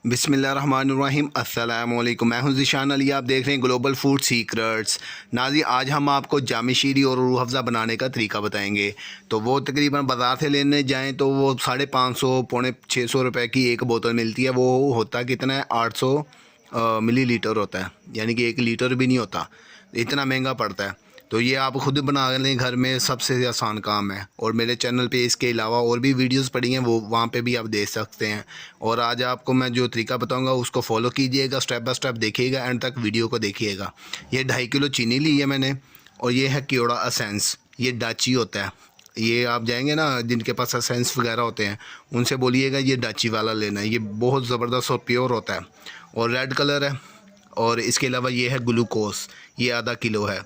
बिस्मिल्लाहिर्रहमानिर्रहीम अस्सलामु अलैकुम। मैं हूं ज़िशान अली, आप देख रहे हैं ग्लोबल फूड सीक्रेट्स। नाज़ी, आज हम आपको जामी शीरी और रूह अफ़ज़ा बनाने का तरीका बताएंगे। तो वो तकरीबन बाज़ार से लेने जाएं तो वो 550 पौने 600 रुपए की एक बोतल मिलती है। वो होता कितना है, 800 मिलीलीटर होता है, यानी कि 1 लीटर भी नहीं होता, इतना महंगा पड़ता है। तो ये आप खुद बना लें घर में, सबसे आसान काम है। और मेरे चैनल पे इसके अलावा और भी वीडियोस पड़ी हैं, वो वहाँ पे भी आप देख सकते हैं। और आज आपको मैं जो तरीका बताऊंगा उसको फॉलो कीजिएगा, स्टेप बाय स्टेप देखिएगा, एंड तक वीडियो को देखिएगा। ये 2.5 किलो चीनी ली है मैंने, और ये है क्योड़ा असेंस, ये डाची होता है। ये आप जाएंगे ना जिनके पास असेंस वगैरह होते हैं, उनसे बोलिएगा ये डाची वाला लेना है, ये बहुत ज़बरदस्त और प्योर होता है और रेड कलर है। और इसके अलावा ये है ग्लूकोस, ये आधा किलो है।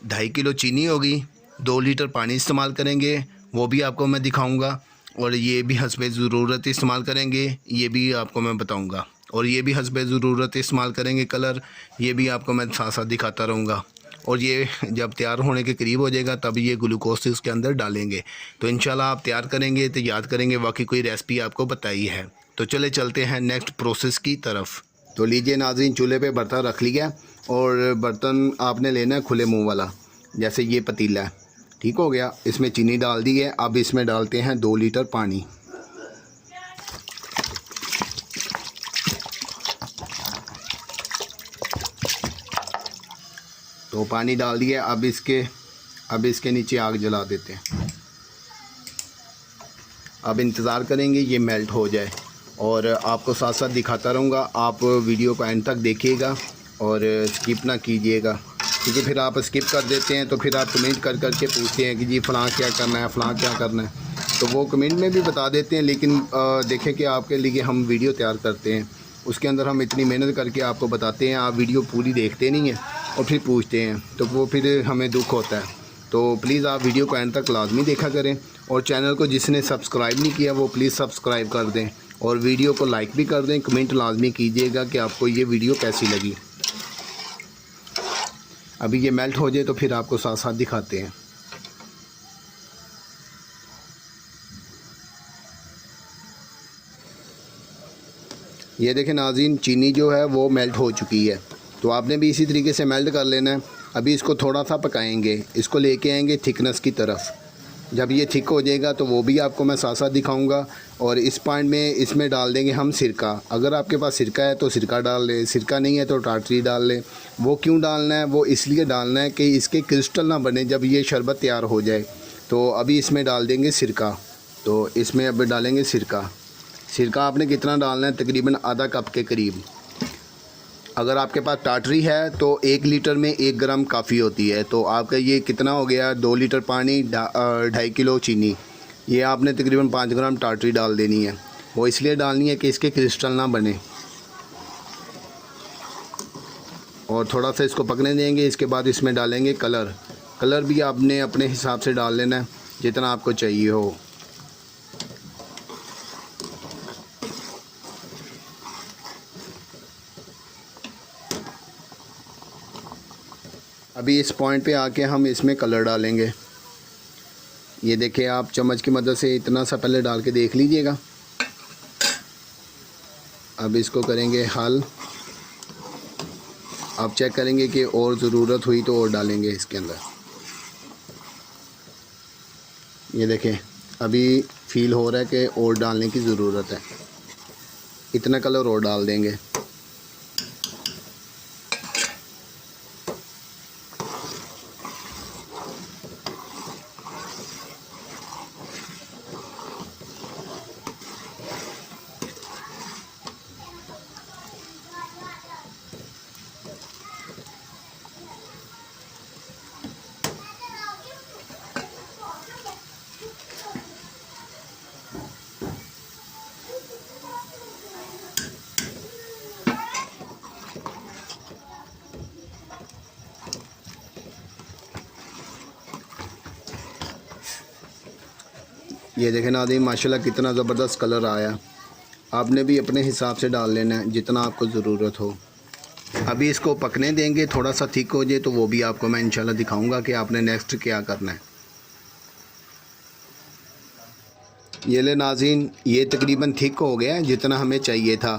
2.5 किलो चीनी होगी, 2 लीटर पानी इस्तेमाल करेंगे, वो भी आपको मैं दिखाऊंगा। और ये भी हस्बे ज़रूरत इस्तेमाल करेंगे, ये भी आपको मैं बताऊंगा। और ये भी हस्बे ज़रूरत इस्तेमाल करेंगे कलर, ये भी आपको मैं साथ साथ दिखाता रहूँगा। और ये जब तैयार होने के करीब हो जाएगा तब ये ग्लूकोज उसके अंदर डालेंगे। तो इंशाल्लाह आप तैयार करेंगे तो याद करेंगे वाकई कोई रेसिपी आपको बताई है। तो चले चलते हैं नेक्स्ट प्रोसेस की तरफ। तो लीजिए नाज़रीन, चूल्हे पे बर्तन रख लिया, और बर्तन आपने लेना है खुले मुंह वाला, जैसे ये पतीला है। ठीक हो गया, इसमें चीनी डाल दी है। अब इसमें डालते हैं 2 लीटर पानी। तो पानी डाल दिया, अब इसके नीचे आग जला देते हैं। अब इंतज़ार करेंगे ये मेल्ट हो जाए, और आपको साथ साथ दिखाता रहूँगा। आप वीडियो को एंड तक देखिएगा और स्किप ना कीजिएगा, क्योंकि फिर आप स्किप कर देते हैं तो फिर आप कमेंट कर के पूछते हैं कि जी फ़लाँ क्या करना है, फ़लाँ क्या करना है। तो वो कमेंट में भी बता देते हैं, लेकिन देखें कि आपके लिए हम वीडियो तैयार करते हैं, उसके अंदर हम इतनी मेहनत करके आपको बताते हैं, आप वीडियो पूरी देखते नहीं हैं और फिर पूछते हैं, तो वो फिर हमें दुख होता है। तो प्लीज़ आप वीडियो को एंड तक लाजमी देखा करें, और चैनल को जिसने सब्सक्राइब नहीं किया वो प्लीज़ सब्सक्राइब कर दें, और वीडियो को लाइक भी कर दें। कमेंट लाजमी कीजिएगा कि आपको ये वीडियो कैसी लगी। अभी ये मेल्ट हो जाए तो फिर आपको साथ साथ दिखाते हैं। ये देखें नाज़रीन, चीनी जो है वो मेल्ट हो चुकी है। तो आपने भी इसी तरीके से मेल्ट कर लेना है। अभी इसको थोड़ा सा पकाएंगे, इसको लेके आएंगे थिकनेस की तरफ। जब ये थिक हो जाएगा तो वो भी आपको मैं साथ साथ दिखाऊंगा। और इस पॉइंट में इसमें डाल देंगे हम सिरका। अगर आपके पास सिरका है तो सिरका डाल लें, सिरका नहीं है तो टाटरी डाल लें। वो क्यों डालना है, वो इसलिए डालना है कि इसके क्रिस्टल ना बने जब ये शरबत तैयार हो जाए। तो अभी इसमें डाल देंगे सिरका। तो इसमें अब डालेंगे सिरका। सिरका आपने कितना डालना है, तकरीबन आधा कप के करीब। अगर आपके पास टाटरी है तो 1 लीटर में 1 ग्राम काफ़ी होती है। तो आपका ये कितना हो गया, 2 लीटर पानी, 2.5 किलो चीनी। ये आपने तकरीबन 5 ग्राम टाटरी डाल देनी है। वो इसलिए डालनी है कि इसके क्रिस्टल ना बने। और थोड़ा सा इसको पकने देंगे। इसके बाद इसमें डालेंगे कलर। कलर भी आपने अपने हिसाब से डाल लेना है, जितना आपको चाहिए हो। अभी इस पॉइंट पे आके हम इसमें कलर डालेंगे। ये देखिए, आप चम्मच की मदद से इतना सा पहले डाल के देख लीजिएगा। अब इसको करेंगे हल। आप चेक करेंगे कि और ज़रूरत हुई तो और डालेंगे इसके अंदर। ये देखें, अभी फील हो रहा है कि और डालने की ज़रूरत है। इतना कलर और डाल देंगे। ये देखें नाज़रीन, माशाल्लाह कितना ज़बरदस्त कलर आया। आपने भी अपने हिसाब से डाल लेना है जितना आपको ज़रूरत हो। अभी इसको पकने देंगे, थोड़ा सा थिक हो जाए तो वो भी आपको मैं इंशाल्लाह दिखाऊंगा कि आपने नेक्स्ट क्या करना है। ये ले नाज़रीन, ये तकरीबन थिक हो गया जितना हमें चाहिए था।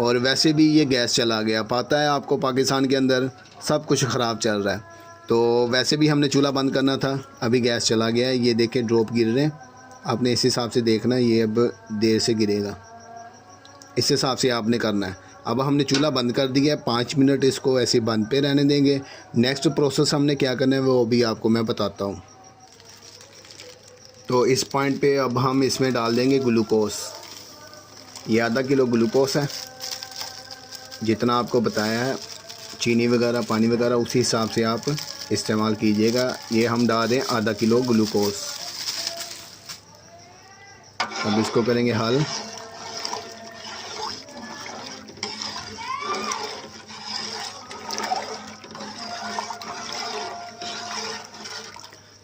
और वैसे भी ये गैस चला गया। पता है आपको पाकिस्तान के अंदर सब कुछ ख़राब चल रहा है, तो वैसे भी हमने चूल्हा बंद करना था। अभी गैस चला गया है। ये देखें ड्रॉप गिर रहे हैं, आपने इस हिसाब से देखना है। ये अब देर से गिरेगा, इस हिसाब से आपने करना है। अब हमने चूल्हा बंद कर दिया है, 5 मिनट इसको ऐसे बंद पे रहने देंगे। नेक्स्ट प्रोसेस हमने क्या करना है वो भी आपको मैं बताता हूँ। तो इस पॉइंट पे अब हम इसमें डाल देंगे ग्लूकोस। ये आधा किलो ग्लूकोस है, जितना आपको बताया है चीनी वगैरह पानी वगैरह उसी हिसाब से आप इस्तेमाल कीजिएगा। ये हम डाल दें आधा किलो ग्लूकोस। अब इसको करेंगे हल।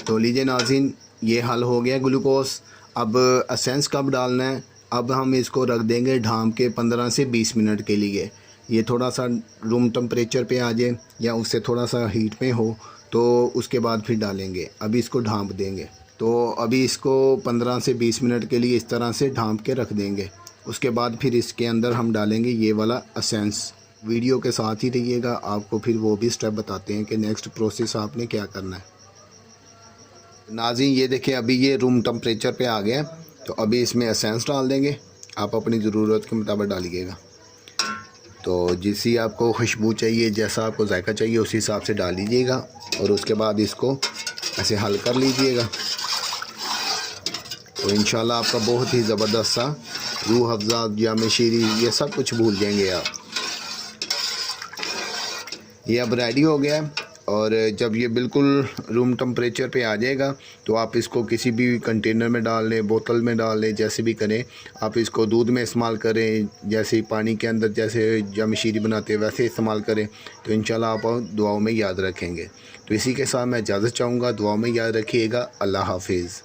तो लीजिए नाज़रीन, ये हल हो गया ग्लूकोस। अब एसेंस कब डालना है, अब हम इसको रख देंगे ढाँप के 15 से 20 मिनट के लिए। ये थोड़ा सा रूम टेम्परेचर पे आ जाए या उससे थोड़ा सा हीट में हो तो उसके बाद फिर डालेंगे। अभी इसको ढाँप देंगे। तो अभी इसको 15 से 20 मिनट के लिए इस तरह से ढाँप के रख देंगे। उसके बाद फिर इसके अंदर हम डालेंगे ये वाला एसेंस। वीडियो के साथ ही रहिएगा, आपको फिर वो भी स्टेप बताते हैं कि नेक्स्ट प्रोसेस आपने क्या करना है। नाज़रीन ये देखिए अभी ये रूम टेम्परेचर पे आ गया, तो अभी इसमें एसेंस डाल देंगे। आप अपनी ज़रूरत के मुताबिक डालिएगा। तो जिसी आपको खुशबू चाहिए, जैसा आपको जायका चाहिए उसी हिसाब से डाल लीजिएगा। और उसके बाद इसको ऐसे हल कर लीजिएगा। तो इंशाल्लाह आपका बहुत ही ज़बरदस्त सा रूह अफ़ज़ा जामे शीरी ये सब कुछ भूल जाएंगे आप। ये अब रेडी हो गया है। और जब ये बिल्कुल रूम टेम्परेचर पे आ जाएगा तो आप इसको किसी भी कंटेनर में डाल लें, बोतल में डाल लें, जैसे भी करें। आप इसको दूध में इस्तेमाल करें, जैसे पानी के अंदर जैसे जामे शीरी बनाते हैं वैसे इस्तेमाल करें। तो इंशाल्लाह आप दुआओं में याद रखेंगे। तो इसी के साथ मैं इजाज़त चाहूँगा। दुआओं में याद रखिएगा। अल्लाह हाफिज़।